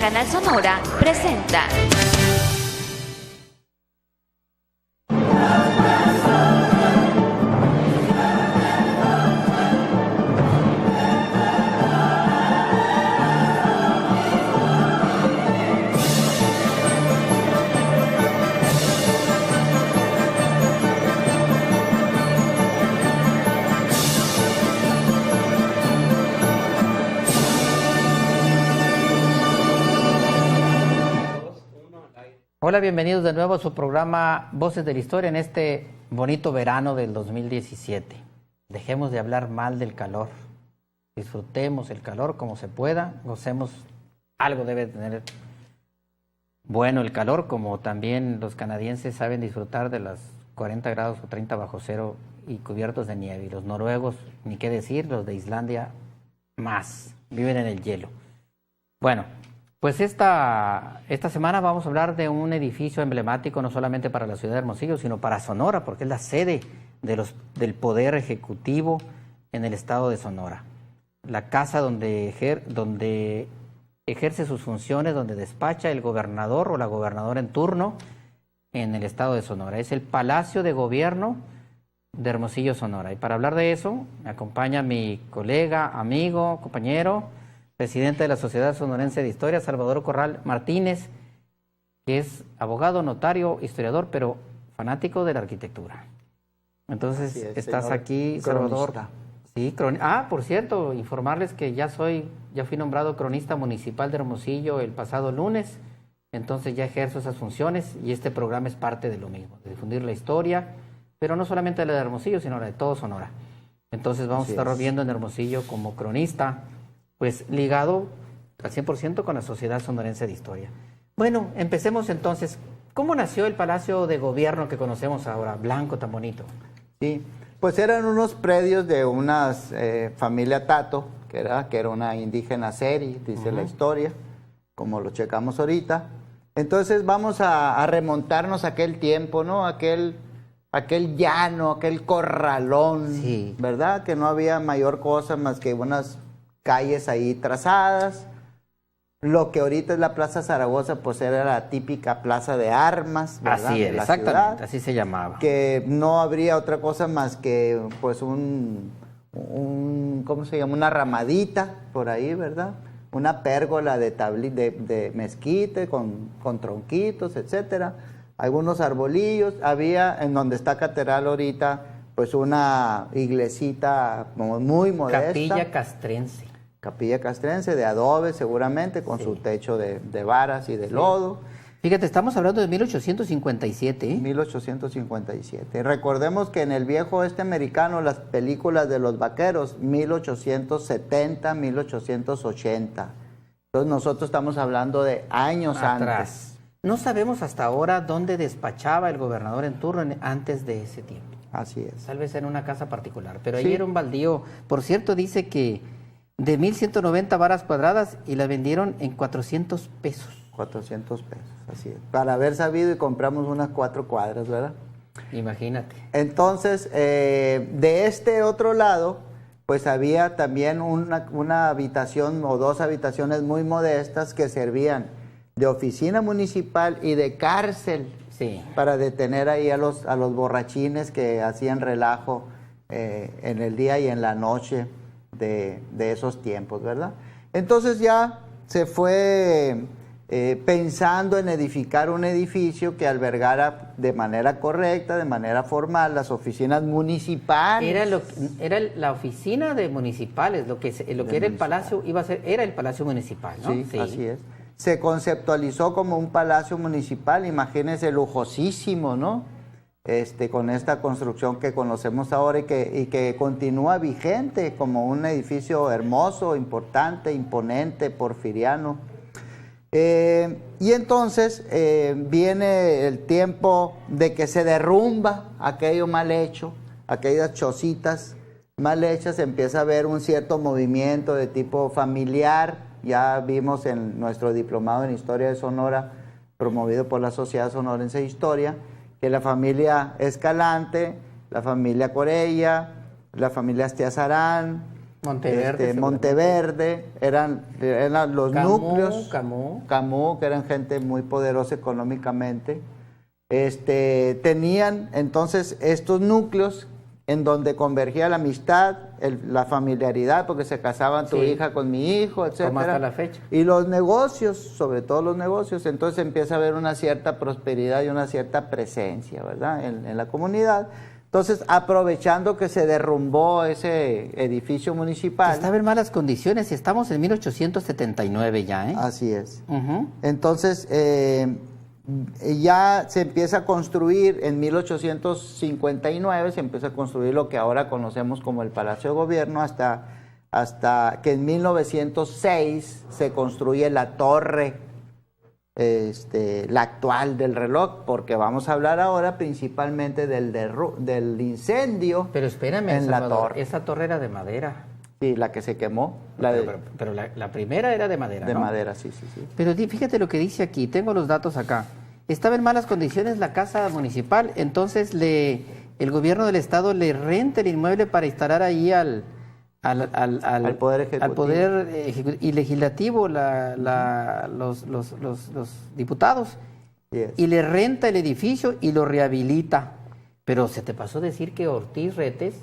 Canal Sonora presenta. Hola, bienvenidos de nuevo a su programa Voces de la Historia en este bonito verano del 2017. Dejemos de hablar mal del calor, disfrutemos el calor como se pueda, gocemos, algo debe tener bueno el calor, como también los canadienses saben disfrutar de las 40 grados o 30 bajo cero y cubiertos de nieve, y los noruegos, ni qué decir, los de Islandia más, viven en el hielo. Bueno, pues esta semana vamos a hablar de un edificio emblemático no solamente para la ciudad de Hermosillo, sino para Sonora, porque es la sede del Poder Ejecutivo en el estado de Sonora. La casa donde ejerce sus funciones, donde despacha el gobernador o la gobernadora en turno en el estado de Sonora. Es el Palacio de Gobierno de Hermosillo, Sonora. Y para hablar de eso, me acompaña mi colega, amigo, compañero, presidente de la Sociedad Sonorense de Historia, Salvador Corral Martínez, que es abogado, notario, historiador, pero fanático de la arquitectura. Entonces, estás aquí, Salvador. Sí, por cierto, informarles que ya fui nombrado cronista municipal de Hermosillo el pasado lunes, entonces ya ejerzo esas funciones y este programa es parte de lo mismo, de difundir la historia, pero no solamente la de Hermosillo, sino la de todo Sonora. Entonces vamos a estar viendo en Hermosillo como cronista, pues ligado al 100% con la Sociedad Sonorense de Historia. Bueno, empecemos entonces. ¿Cómo nació el Palacio de Gobierno que conocemos ahora, blanco, tan bonito? Sí, pues eran unos predios de una familia Tato, que era una indígena seri, dice la historia, como lo checamos ahorita. Entonces vamos a remontarnos a aquel tiempo, ¿no? Aquel llano, aquel corralón, sí, ¿verdad? Que no había mayor cosa más que unas calles ahí trazadas. Lo que ahorita es la Plaza Zaragoza, pues era la típica plaza de armas, ¿verdad? Así es, exactamente, ciudad, así se llamaba. Que no habría otra cosa más que pues un ¿cómo se llama? Una ramadita por ahí, ¿verdad? Una pérgola de mezquite con tronquitos, etcétera. Algunos arbolillos. Había en donde está Catedral ahorita, pues una iglesita muy modesta. Capilla castrense de adobe seguramente, con su techo de varas y de lodo. Fíjate, estamos hablando de 1857. 1857. Recordemos que en el viejo oeste americano, las películas de los vaqueros, 1870, 1880. Entonces nosotros estamos hablando de años antes. No sabemos hasta ahora dónde despachaba el gobernador en turno antes de ese tiempo. Así es. Tal vez en una casa particular, pero ahí era un baldío. Por cierto, dice que de 1,190 varas cuadradas y la vendieron en 400 pesos. 400 pesos, así es. Para haber sabido y compramos unas 4 cuadras, ¿verdad? Imagínate. Entonces, de este otro lado, pues había también una habitación o 2 habitaciones muy modestas que servían de oficina municipal y de cárcel, sí, para detener ahí a los borrachines que hacían relajo en el día y en la noche de esos tiempos, ¿verdad? Entonces ya se fue pensando en edificar un edificio que albergara de manera correcta, de manera formal, las oficinas municipales. Era la oficina de municipales, lo que era el palacio era el palacio municipal, ¿no? Sí, así es. Se conceptualizó como un palacio municipal, imagínense, lujosísimo, ¿no? Con esta construcción que conocemos ahora y que continúa vigente como un edificio hermoso, importante, imponente, porfiriano. Y entonces viene el tiempo de que se derrumba aquello mal hecho, aquellas chocitas mal hechas, empieza a haber un cierto movimiento de tipo familiar. Ya vimos en nuestro diplomado en Historia de Sonora, promovido por la Sociedad Sonorense de Historia, que la familia Escalante, la familia Corella, la familia Astiazarán, Monteverde. Monteverde, eran los Camus, núcleos. Camus. Que eran gente muy poderosa económicamente. Tenían entonces estos núcleos en donde convergía la amistad, la familiaridad, porque se casaban tu hija con mi hijo, etcétera. Como hasta la fecha. Y los negocios, sobre todo los negocios, entonces empieza a haber una cierta prosperidad y una cierta presencia, ¿verdad?, en la comunidad. Entonces, aprovechando que se derrumbó ese edificio municipal. Estaba en malas condiciones, estamos en 1879 ya, ¿eh? Así es. Uh-huh. Entonces, ya se empieza a construir, en 1859 se empieza a construir lo que ahora conocemos como el Palacio de Gobierno, hasta que en 1906 se construye la torre, la actual del reloj, porque vamos a hablar ahora principalmente del incendio. Pero espérame, en la Salvador, torre. esa torre era de madera. Sí, la que se quemó. Pero la primera era de madera, de ¿no? madera, sí. Pero fíjate lo que dice aquí, tengo los datos acá. Estaba en malas condiciones la casa municipal, entonces el gobierno del estado le renta el inmueble para instalar ahí al Poder Ejecutivo. Al Poder y Legislativo, los diputados, Yes. y le renta el edificio y lo rehabilita. Pero se te pasó decir que Ortiz Retes,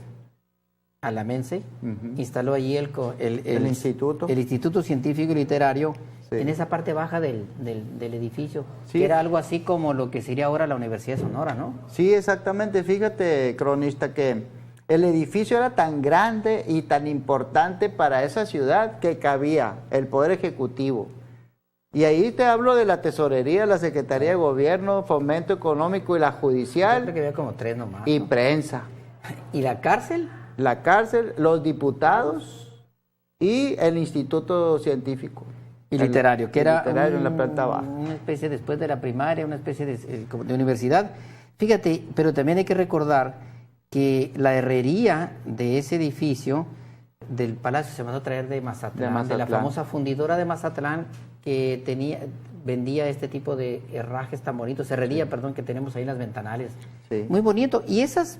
alamense, instaló allí el instituto. El Instituto Científico y Literario, Sí. en esa parte baja del edificio, Sí. que era algo así como lo que sería ahora la Universidad de Sonora, ¿no? Sí, exactamente. Fíjate, cronista, que el edificio era tan grande y tan importante para esa ciudad que cabía el Poder Ejecutivo. Y ahí te hablo de la Tesorería, la Secretaría de Gobierno, Fomento Económico y la Yo Judicial creo que había como 3 nomás. y ¿no? prensa. ¿Y la cárcel? La cárcel, los diputados y el Instituto Científico. Y literario, que era literario en la planta baja. una especie después de la primaria, una especie de universidad. Fíjate, pero también hay que recordar que la herrería de ese edificio del palacio se mandó a traer de Mazatlán, de la famosa fundidora de Mazatlán que vendía este tipo de herrajes tan bonitos, herrería, perdón, que tenemos ahí en las ventanales. Sí. Muy bonito. Y esas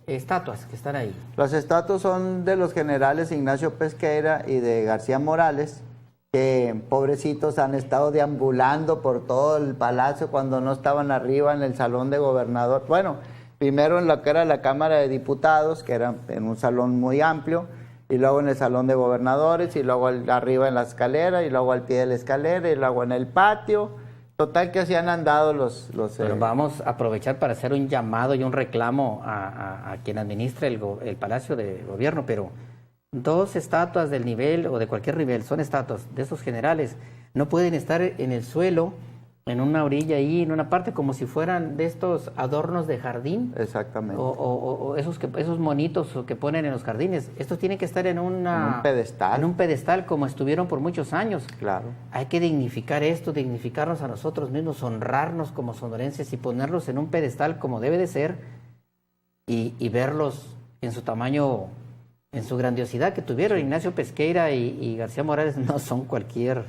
estatuas que están ahí. Las estatuas son de los generales Ignacio Pesqueira y de García Morales, que pobrecitos han estado deambulando por todo el palacio cuando no estaban arriba en el salón de gobernador. Bueno, primero en lo que era la Cámara de Diputados, que era en un salón muy amplio, y luego en el salón de gobernadores, y luego arriba en la escalera, y luego al pie de la escalera, y luego en el patio. Total que así han andado los Bueno, vamos a aprovechar para hacer un llamado y un reclamo a quien administra el Palacio de Gobierno, pero 2 estatuas del nivel o de cualquier nivel, son estatuas de esos generales, no pueden estar en el suelo, en una orilla ahí, en una parte, como si fueran de estos adornos de jardín. Exactamente. O esos monitos que ponen en los jardines. Estos tienen que estar en un pedestal. En un pedestal, como estuvieron por muchos años. Claro. Hay que dignificar esto, dignificarnos a nosotros mismos, honrarnos como sonorenses y ponerlos en un pedestal como debe de ser y verlos en su tamaño, en su grandiosidad que tuvieron. Ignacio Pesqueira y García Morales no son cualquier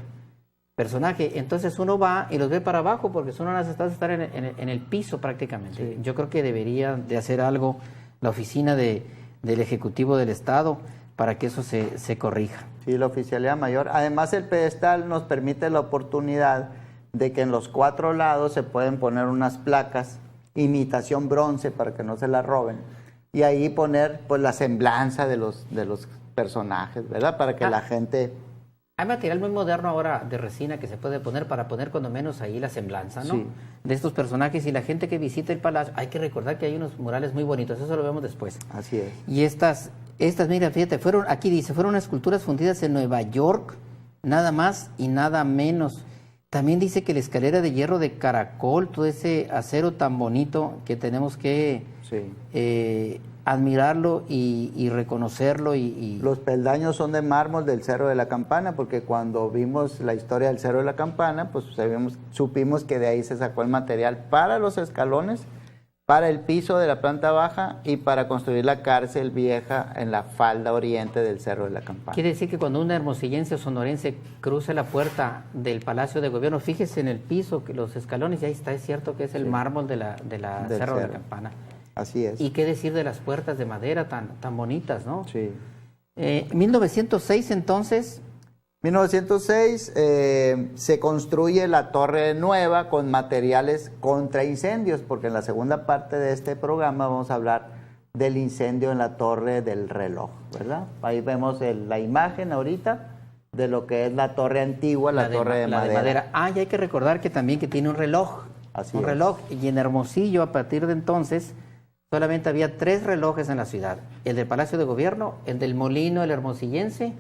personaje. Entonces uno va y los ve para abajo porque son unas estatuas estar en el piso prácticamente. Sí. Yo creo que debería de hacer algo la oficina del Ejecutivo del Estado para que eso se corrija. Sí, la oficialía mayor. Además, el pedestal nos permite la oportunidad de que en los 4 lados se pueden poner unas placas, imitación bronce, para que no se la roben, y ahí poner pues la semblanza de los personajes, ¿verdad? Para que la gente... Hay material muy moderno ahora de resina que se puede poner para poner cuando menos ahí la semblanza, ¿no? Sí. De estos personajes, y la gente que visita el palacio, hay que recordar que hay unos murales muy bonitos, eso lo vemos después. Así es. Y estas, mira, fíjate, aquí dice, fueron esculturas fundidas en Nueva York, nada más y nada menos. También dice que la escalera de hierro de caracol, todo ese acero tan bonito que tenemos que admirarlo y reconocerlo. Los peldaños son de mármol del Cerro de la Campana, porque cuando vimos la historia del Cerro de la Campana, pues supimos que de ahí se sacó el material para los escalones, para el piso de la planta baja y para construir la cárcel vieja en la falda oriente del Cerro de la Campana. Quiere decir que cuando un hermosillense o sonorense cruce la puerta del Palacio de Gobierno, fíjese en el piso, que los escalones, y ahí está, es cierto que es el mármol del Cerro de la Campana. Así es. Y qué decir de las puertas de madera tan bonitas, ¿no? Sí. 1906 entonces... 1906 se construye la torre nueva con materiales contra incendios, porque en la segunda parte de este programa vamos a hablar del incendio en la torre del reloj, ¿verdad? Ahí vemos la imagen ahorita de lo que es la torre antigua, la torre de madera. Ah, y hay que recordar que también que tiene un reloj. Así un es. reloj. Y en Hermosillo, a partir de entonces, solamente había 3 relojes en la ciudad. El del Palacio de Gobierno, el del Molino, el hermosillense,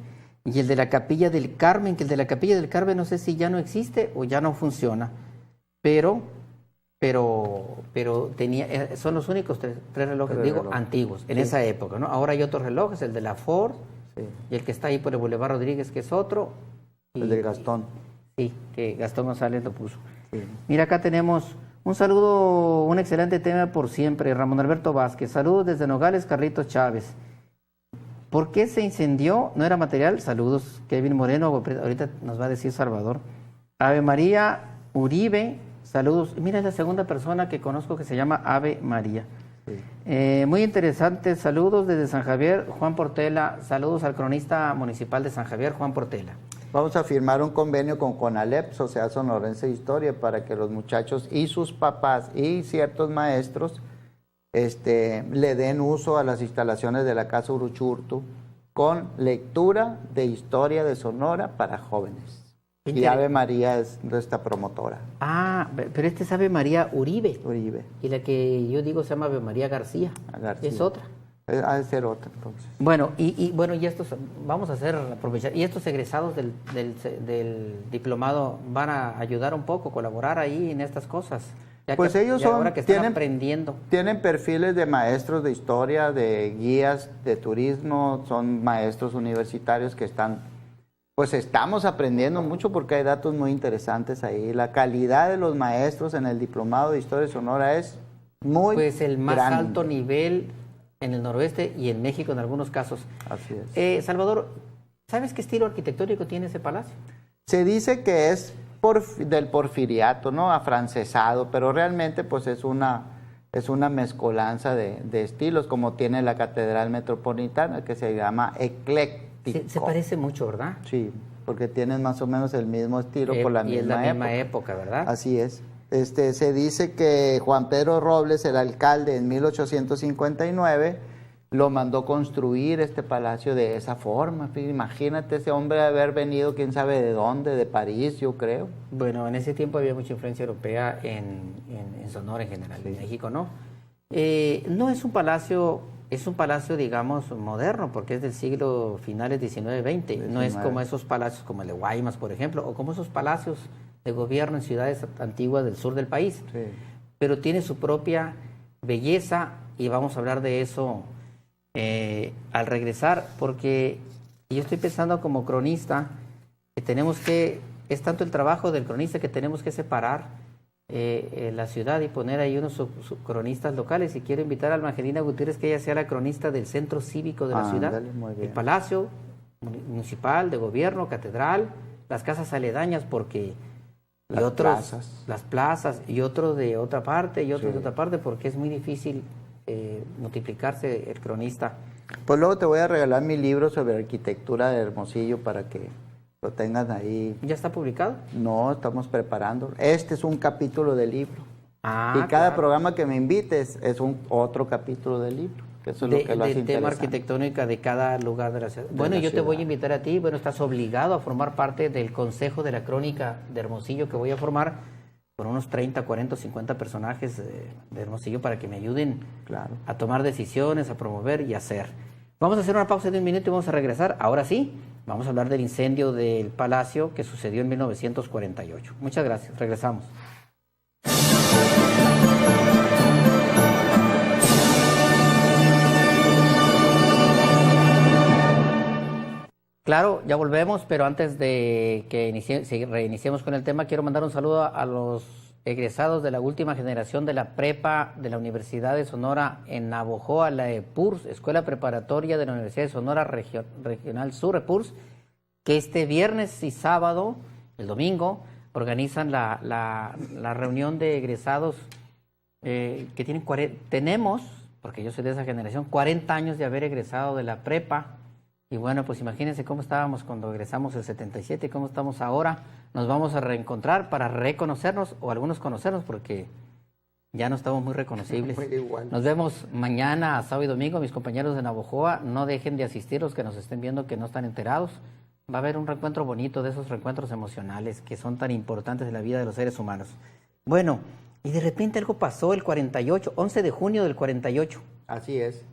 y el de la Capilla del Carmen, que el de la Capilla del Carmen no sé si ya no existe o ya no funciona, pero tenía, son los únicos tres relojes, antiguos, en esa época, ¿no? Ahora hay otros relojes, el de la Ford, y el que está ahí por el Boulevard Rodríguez, que es otro. El de Gastón. Sí, que Gastón González lo puso. Sí. Mira, acá tenemos un saludo, un excelente tema por siempre, Ramón Alberto Vázquez. Saludos desde Nogales, Carlitos Chávez. ¿Por qué se incendió? ¿No era material? Saludos, Kevin Moreno, ahorita nos va a decir Salvador. Ave María Uribe, saludos. Mira, es la segunda persona que conozco que se llama Ave María. Sí. Muy interesante, saludos desde San Javier, Juan Portela. Saludos al cronista municipal de San Javier, Juan Portela. Vamos a firmar un convenio con CONALEP, Sociedad Sonorense de Historia, para que los muchachos y sus papás y ciertos maestros le den uso a las instalaciones de la Casa Uruchurtu con lectura de historia de Sonora para jóvenes. Y Ave María es nuestra promotora. Ah, pero este es Ave María Uribe. Uribe. Y la que yo digo se llama Ave María García. Es otra. Ha de ser otra, entonces. Bueno, y estos, vamos a aprovechar, y estos egresados del diplomado van a ayudar un poco, colaborar ahí en estas cosas. Pues ellos ahora que están aprendiendo. Tienen perfiles de maestros de historia, de guías de turismo, son maestros universitarios que estamos aprendiendo mucho porque hay datos muy interesantes ahí. La calidad de los maestros en el diplomado de Historia de Sonora es muy Pues el más grande. alto nivel en el noroeste y en México en algunos casos. Así es. Salvador, ¿sabes qué estilo arquitectónico tiene ese palacio? Se dice que es del porfiriato, ¿no? Afrancesado, pero realmente pues es una mezcolanza de estilos, como tiene la Catedral Metropolitana, que se llama ecléctico. Se parece mucho, ¿verdad? Sí, porque tienen más o menos el mismo estilo por la misma época, ¿verdad? Así es. Se dice que Juan Pedro Robles, el alcalde, en 1859, lo mandó construir este palacio de esa forma. Imagínate ese hombre haber venido, quién sabe de dónde, de París, yo creo. Bueno, en ese tiempo había mucha influencia europea en Sonora en general, en México, ¿no? No es un palacio, es un palacio, digamos, moderno, porque es del siglo finales 19-20. No es como esos palacios como el de Guaymas, por ejemplo, o como esos palacios de gobierno en ciudades antiguas del sur del país. Sí. Pero tiene su propia belleza y vamos a hablar de eso al regresar, porque yo estoy pensando como cronista que es tanto el trabajo del cronista que tenemos que separar la ciudad y poner ahí unos cronistas locales. Y quiero invitar a Alma Angelina Gutiérrez que ella sea la cronista del centro cívico de la ciudad, el palacio municipal, de gobierno, catedral, las casas aledañas, porque las plazas y otro de otra parte y otro de otra parte, porque es muy difícil multiplicarse el cronista. Pues luego te voy a regalar mi libro sobre arquitectura de Hermosillo para que lo tengan ahí. ¿Ya está publicado? No, estamos preparando. Este es un capítulo del libro. Y cada claro. programa que me invites es otro capítulo del libro. Que eso es lo que lo hace del tema arquitectónico de cada lugar de la ciudad. Bueno, yo te voy a invitar a ti. Bueno, estás obligado a formar parte del Consejo de la Crónica de Hermosillo que voy a formar con unos 30, 40, 50 personajes de Hermosillo para que me ayuden a tomar decisiones, a promover y a hacer. Vamos a hacer una pausa de un minuto y vamos a regresar. Ahora sí, vamos a hablar del incendio del Palacio que sucedió en 1948. Muchas gracias. Regresamos. Claro, ya volvemos, pero antes de que reiniciemos con el tema, quiero mandar un saludo a los egresados de la última generación de la prepa de la Universidad de Sonora en Navojoa, la EPURS, Escuela Preparatoria de la Universidad de Sonora Regional Sur, EPURS, que este viernes y sábado, el domingo, organizan la reunión de egresados que tenemos porque yo soy de esa generación, 40 años de haber egresado de la prepa. Y bueno, pues imagínense cómo estábamos cuando egresamos el 77 y cómo estamos ahora. Nos vamos a reencontrar para reconocernos, o algunos conocernos, porque ya no estamos muy reconocibles. Nos vemos mañana, sábado y domingo. Mis compañeros de Navojoa, no dejen de asistir, los que nos estén viendo que no están enterados. Va a haber un reencuentro bonito, de esos reencuentros emocionales que son tan importantes en la vida de los seres humanos. Bueno, y de repente algo pasó el 48, 11 de junio del 48. Así es.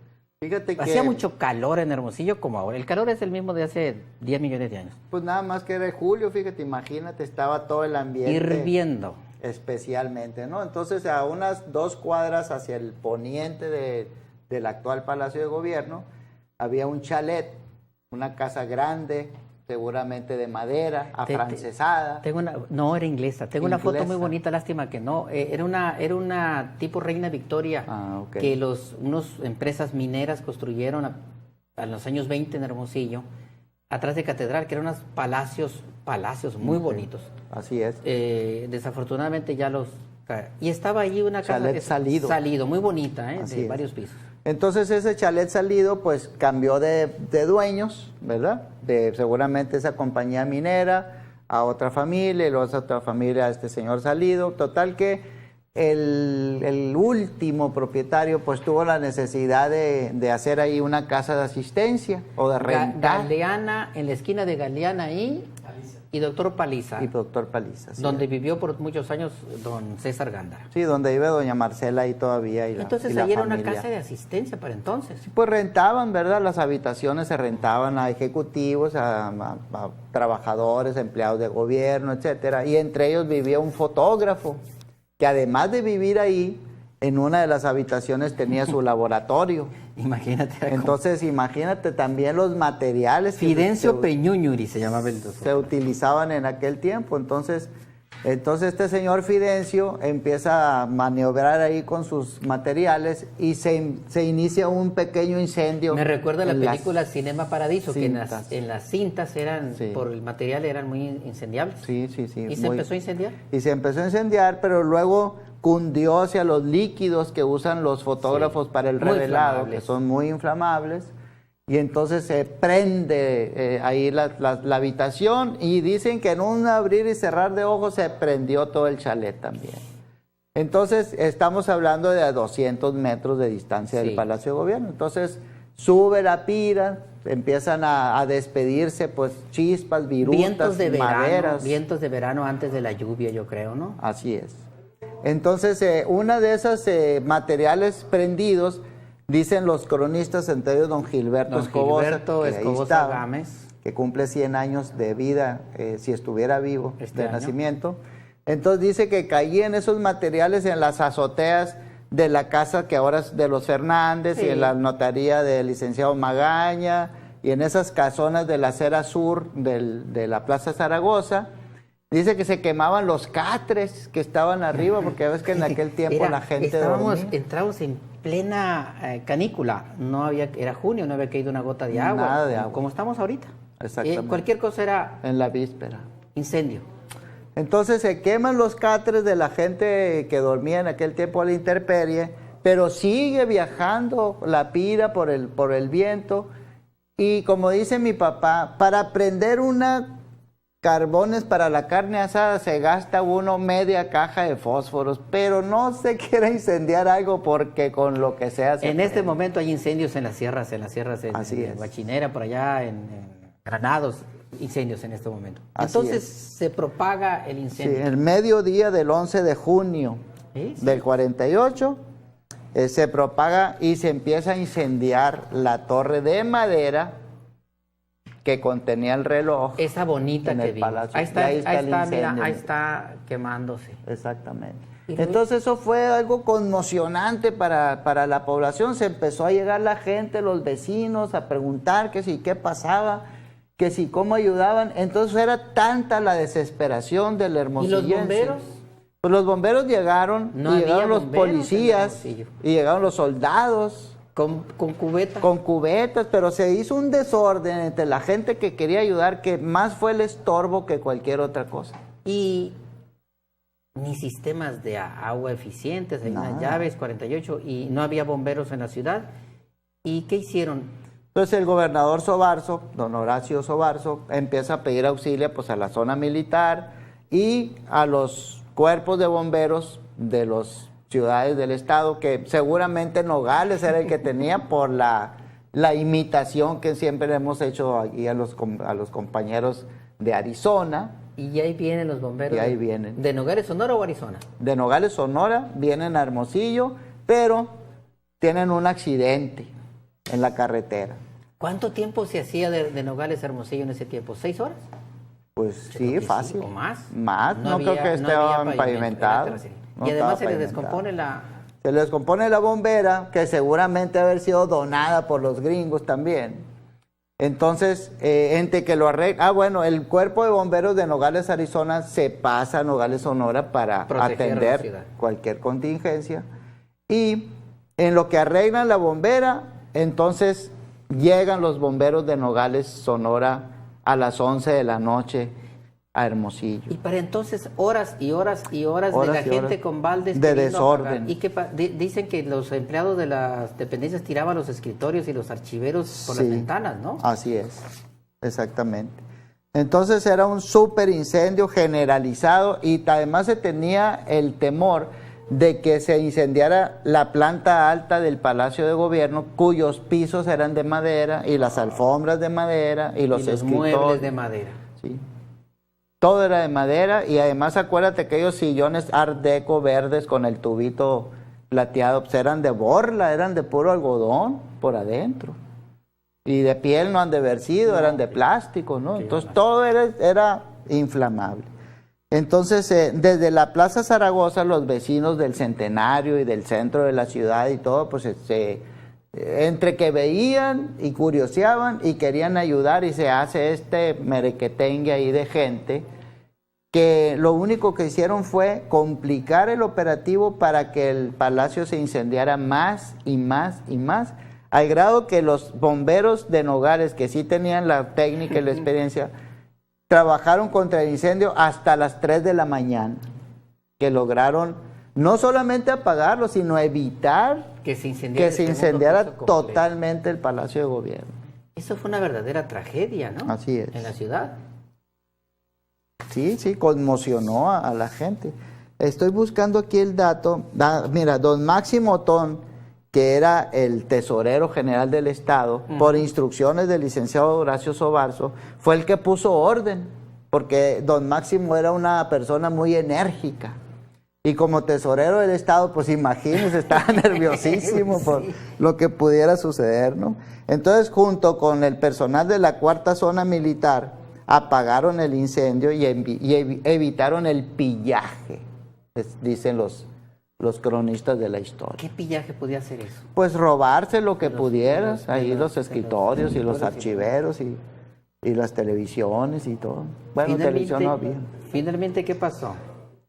Fíjate que... Hacía mucho calor en Hermosillo como ahora. El calor es el mismo de hace 10 millones de años. Pues nada más que era julio, fíjate, imagínate, estaba todo el ambiente... Hirviendo. Especialmente, ¿no? Entonces, a unas 2 cuadras hacia el poniente del actual Palacio de Gobierno, había un chalet, una casa grande, seguramente de madera, afrancesada. No, era inglesa. Tengo una foto muy bonita, lástima que no. Era una tipo Reina Victoria, que unos empresas mineras construyeron a los años 20 en Hermosillo, atrás de Catedral, que eran unos palacios muy bonitos. Así es. Desafortunadamente ya y estaba allí una casa... Chalet Salido. Muy bonita, de varios pisos. Entonces ese chalet Salido pues cambió de dueños, ¿verdad? De seguramente esa compañía minera a otra familia, y luego a otra familia a este señor Salido. Total que el último propietario pues tuvo la necesidad de hacer ahí una casa de asistencia o de rentar. Galeana, en la esquina de Galeana ahí, y Doctor Paliza. Y Doctor Paliza, sí. Donde vivió por muchos años don César Gándara. Sí, donde vive doña Marcela ahí todavía. Entonces ahí era una casa de asistencia para entonces. Sí, pues rentaban, ¿verdad? Las habitaciones se rentaban a ejecutivos, a trabajadores, empleados de gobierno, etcétera. Y entre ellos vivía un fotógrafo, que además de vivir ahí, en una de las habitaciones tenía su laboratorio. Imagínate. Entonces, imagínate también los materiales. Fidencio Peñuñuri se llamaba el doctor. Se utilizaban en aquel tiempo. Entonces este señor Fidencio empieza a maniobrar ahí con sus materiales y se inicia un pequeño incendio. Me recuerda la película Cinema Paradiso, cintas. que en las cintas eran, por el material, eran muy incendiables. Sí. ¿Y se empezó a incendiar? Y se empezó a incendiar, pero luego cundió hacia los líquidos que usan los fotógrafos para el revelado, que son muy inflamables, y entonces se prende ahí la habitación, y dicen que en un abrir y cerrar de ojos se prendió todo el chalet también. Entonces estamos hablando de a 200 metros de distancia del Palacio de Gobierno. Entonces sube la pira, empiezan a despedirse pues chispas, virutas, maderas. Vientos de verano antes de la lluvia, yo creo, ¿no? Así es. Entonces, una de esas materiales prendidos, dicen los cronistas, entre ellos don Gilberto Escobosa Gámez, que cumple 100 años de vida, si estuviera vivo, de nacimiento. Entonces dice que caían esos materiales en las azoteas de la casa que ahora es de los Fernández, y en la notaría del licenciado Magaña, y en esas casonas de la acera sur de la Plaza Zaragoza. Dice que se quemaban los catres que estaban arriba, porque ves que en aquel tiempo la gente entramos en plena canícula, era junio, no había caído una gota de agua. Nada de agua. Como estamos ahorita. Exactamente. Cualquier cosa era... En la víspera. Incendio. Entonces se queman los catres de la gente que dormía en aquel tiempo a la intemperie, pero sigue viajando la pira por el viento, y como dice mi papá, para prender carbones para la carne asada se gasta uno media caja de fósforos, pero no se quiere incendiar algo porque con lo que sea se En este momento hay incendios en las sierras en Huachinera, por allá en Granados, incendios en este momento. Entonces se propaga el incendio. Sí, el mediodía del 11 de junio del 48 se propaga y se empieza a incendiar la torre de madera que contenía el reloj. Esa bonita en que el palacio. Ahí está, mira, incendio. ahí está quemándose. Exactamente. Entonces eso fue algo conmocionante para la población. Se empezó a llegar la gente, los vecinos, a preguntar que si qué pasaba, que si cómo ayudaban. Entonces era tanta la desesperación del hermosillense. ¿Y los bomberos? Pues los bomberos llegaron, y llegaron los policías, y llegaron los soldados. Con cubetas. Con cubetas, pero se hizo un desorden entre la gente que quería ayudar, que más fue el estorbo que cualquier otra cosa. Y ni sistemas de agua eficientes, hay unas Nada. llaves, 48, y no había bomberos en la ciudad. ¿Y qué hicieron? Entonces el gobernador Sobarzo, don Horacio Sobarzo, empieza a pedir auxilio pues, a la zona militar y a los cuerpos de bomberos de las ciudades del estado, que seguramente Nogales era el que tenía por la imitación que siempre hemos hecho aquí a los compañeros de Arizona. Y ahí vienen los bomberos. Y ahí vienen. ¿De Nogales, Sonora o Arizona? De Nogales, Sonora, vienen a Hermosillo, pero tienen un accidente en la carretera. ¿Cuánto tiempo se hacía de Nogales a Hermosillo en ese tiempo? ¿6 horas? Pues Yo sí, creo que fácil. ¿O más? Más, no, había- creo que no había estaban pavimentados. era tercero. No Y además se estaba les pavimentado. descompone Se les descompone la bombera, que seguramente haber sido donada por los gringos también. Entonces, entre que lo arregla... bueno, el cuerpo de bomberos de Nogales, Arizona, se pasa a Nogales, Sonora para Proteger a la atender ciudad. cualquier contingencia. Y en lo que arreglan la bombera, entonces llegan los bomberos de Nogales, Sonora, a las 11 de la noche a Hermosillo. Y para entonces horas y horas y horas de Horas la y gente horas con baldes de queriendo apagar. desorden. Y que dicen que los empleados de las dependencias tiraban los escritorios y los archiveros por las Sí, ventanas, ¿no? Así es, exactamente. Entonces era un súper incendio generalizado y además se tenía el temor de que se incendiara la planta alta del Palacio de Gobierno, cuyos pisos eran de madera y las alfombras de madera y los muebles escritorios. de madera. Sí. Todo era de madera y además acuérdate que aquellos sillones art deco verdes con el tubito plateado pues eran de borla, eran de puro algodón por adentro. Y de piel no han de haber sido, eran de plástico, ¿no? Entonces todo era inflamable. Entonces desde la Plaza Zaragoza los vecinos del Centenario y del centro de la ciudad y todo pues entre que veían y curioseaban y querían ayudar y se hace este merequetengue ahí de gente que lo único que hicieron fue complicar el operativo para que el palacio se incendiara más y más y más, al grado que los bomberos de Nogales, que sí tenían la técnica y la experiencia, trabajaron contra el incendio hasta las 3 de la mañana, que lograron no solamente apagarlo, sino evitar Que se incendiara, que se el segundo incendiara piso completo. totalmente el Palacio de Gobierno. Eso fue una verdadera tragedia, ¿no? Así es. En la ciudad. Sí, conmocionó a la gente. Estoy buscando aquí el dato. Mira, don Máximo Otón, que era el tesorero general del Estado, por instrucciones del licenciado Horacio Sobarzo, fue el que puso orden, porque don Máximo era una persona muy enérgica. Y como tesorero del Estado, pues imagínense, estaba nerviosísimo por lo que pudiera suceder, ¿no? Entonces, junto con el personal de la cuarta zona militar, apagaron el incendio y evitaron el pillaje, dicen los cronistas de la historia. ¿Qué pillaje podía hacer eso? Pues robarse lo que Los- pudieras, de ahí los- los de escritorios y los escritorios y- archiveros y las televisiones y todo. Bueno, televisión no había. Finalmente, ¿qué pasó?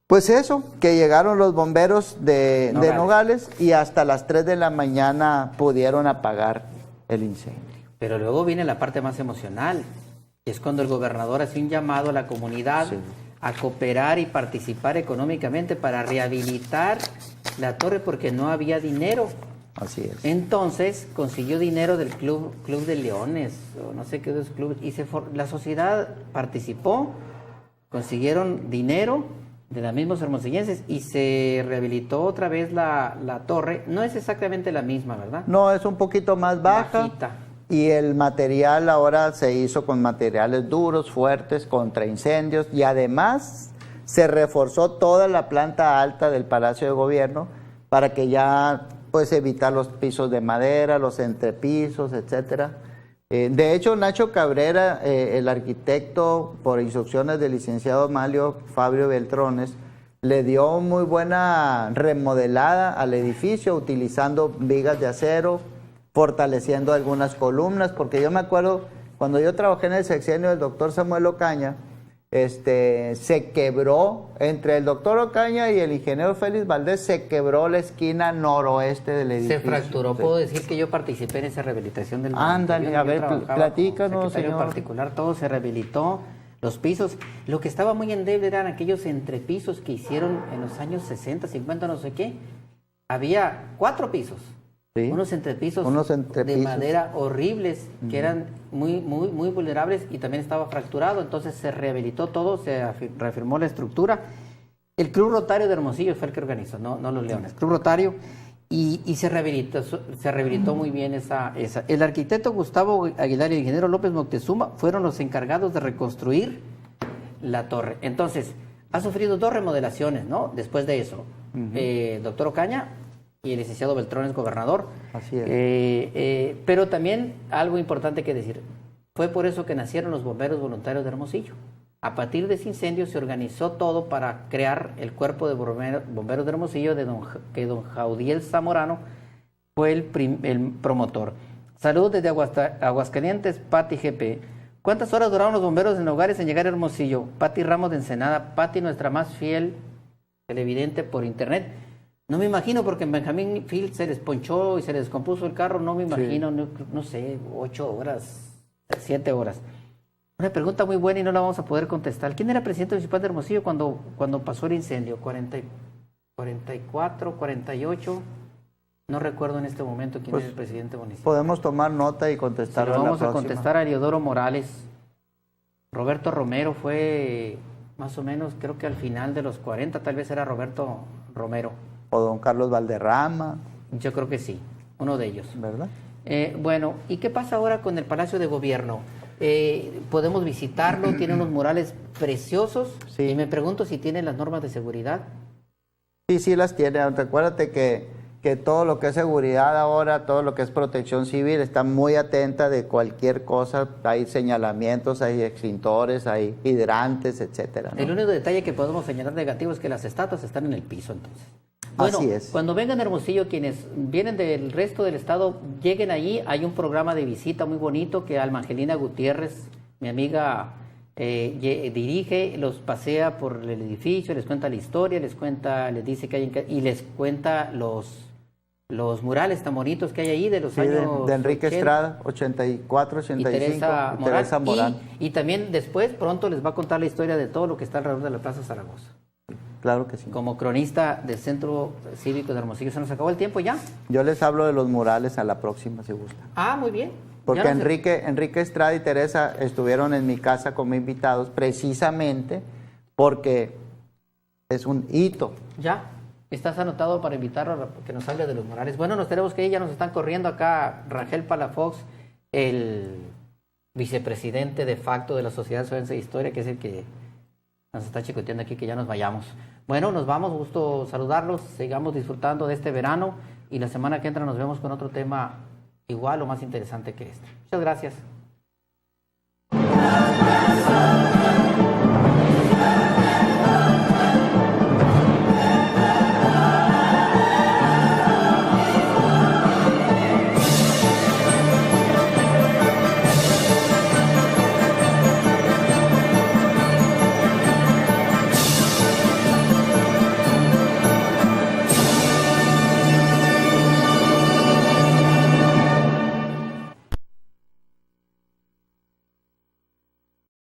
Pues eso, que llegaron los bomberos de Nogales. Nogales y hasta las 3 de la mañana pudieron apagar el incendio. Pero luego viene la parte más emocional, que es cuando el gobernador hace un llamado a la comunidad Sí. a cooperar y participar económicamente para rehabilitar la torre porque no había dinero. Así es. Entonces consiguió dinero del Club de Leones, o no sé qué de esos clubes, y la sociedad participó, consiguieron dinero de los mismos hermosillenses y se rehabilitó otra vez la torre. No es exactamente la misma, ¿verdad? No, es un poquito más baja. Bajita. Y el material ahora se hizo con materiales duros, fuertes, contra incendios. Y además se reforzó toda la planta alta del Palacio de Gobierno para que ya pues evitar los pisos de madera, los entrepisos, etcétera. De hecho, Nacho Cabrera, el arquitecto, por instrucciones del licenciado Amalio Fabio Beltrones, le dio muy buena remodelada al edificio utilizando vigas de acero, fortaleciendo algunas columnas, porque yo me acuerdo cuando yo trabajé en el sexenio del doctor Samuel Ocaña, se quebró, entre el doctor Ocaña y el ingeniero Félix Valdés, se quebró la esquina noroeste del edificio. Se fracturó. Sí. Puedo decir que yo participé en esa rehabilitación del Ándale, yo a ver, trabajaba platícanos, como secretario señor. particular, todo se rehabilitó, los pisos. Lo que estaba muy endeble eran aquellos entrepisos que hicieron en los años 60, 50, no sé qué. Había 4 pisos. Sí. Unos entrepisos de madera horribles, que eran muy vulnerables, y también estaba fracturado. Entonces se rehabilitó todo, se reafirmó la estructura. El Club Rotario de Hermosillo fue el que organizó, no los Leones. Club Rotario, y se rehabilitó muy bien esa. El arquitecto Gustavo Aguilar y el ingeniero López Moctezuma fueron los encargados de reconstruir la torre. Entonces, ha sufrido 2 remodelaciones, ¿no? Después de eso. Doctor Ocaña y el licenciado Beltrón es gobernador. Así es. Pero también algo importante que decir, fue por eso que nacieron los bomberos voluntarios de Hermosillo. A partir de ese incendio se organizó todo para crear el cuerpo de bomberos de Hermosillo, que don Jaudiel Zamorano fue el promotor. Saludos desde Aguascalientes, Pati GP. ¿Cuántas horas duraron los bomberos en hogares en llegar a Hermosillo? Pati Ramos de Ensenada, Pati, nuestra más fiel televidente por internet. No me imagino, porque en Benjamín Field se les ponchó y se les descompuso el carro, no me imagino, no sé, 8 horas, 7 horas. Una pregunta muy buena y no la vamos a poder contestar. ¿Quién era presidente municipal de Hermosillo cuando pasó el incendio? 44, 48, no recuerdo en este momento quién es el presidente municipal. Podemos tomar nota y contestarlo. Sí, vamos a contestar a Eliodoro Morales. Roberto Romero fue más o menos, creo que al final de los 40, tal vez era Roberto Romero. O don Carlos Valderrama. Yo creo que sí, uno de ellos. ¿Verdad? Bueno, ¿y qué pasa ahora con el Palacio de Gobierno? Podemos visitarlo, tiene unos murales preciosos, y me pregunto si tiene las normas de seguridad. Sí las tiene. Recuérdate que todo lo que es seguridad ahora, todo lo que es protección civil, está muy atenta de cualquier cosa. Hay señalamientos, hay extintores, hay hidrantes, etcétera, ¿no? El único detalle que podemos señalar negativo es que las estatuas están en el piso, entonces. Bueno, así es. Cuando vengan a Hermosillo, quienes vienen del resto del estado, lleguen allí. Hay un programa de visita muy bonito que Alma Angelina Gutiérrez, mi amiga, dirige, los pasea por el edificio, les cuenta la historia, les dice que hay y les cuenta los murales tan bonitos que hay ahí de los años de Enrique 80, Estrada, 84, 85, y Teresa Morán. Y también después, pronto les va a contar la historia de todo lo que está alrededor de la Plaza Zaragoza. Claro que sí. Como cronista del Centro Cívico de Hermosillo. ¿Se nos acabó el tiempo ya? Yo les hablo de los murales a la próxima, si gusta. Ah, muy bien. Porque Enrique Estrada y Teresa estuvieron en mi casa como invitados precisamente porque es un hito. Ya, estás anotado para invitarlo a que nos hable de los murales. Bueno, nos tenemos que ir, ya nos están corriendo acá Rangel Palafox, el vicepresidente de facto de la Sociedad Soense de Historia, que es el que nos está chicoteando aquí, que ya nos vayamos. Bueno, nos vamos, gusto saludarlos, sigamos disfrutando de este verano y la semana que entra nos vemos con otro tema igual o más interesante que este. Muchas gracias.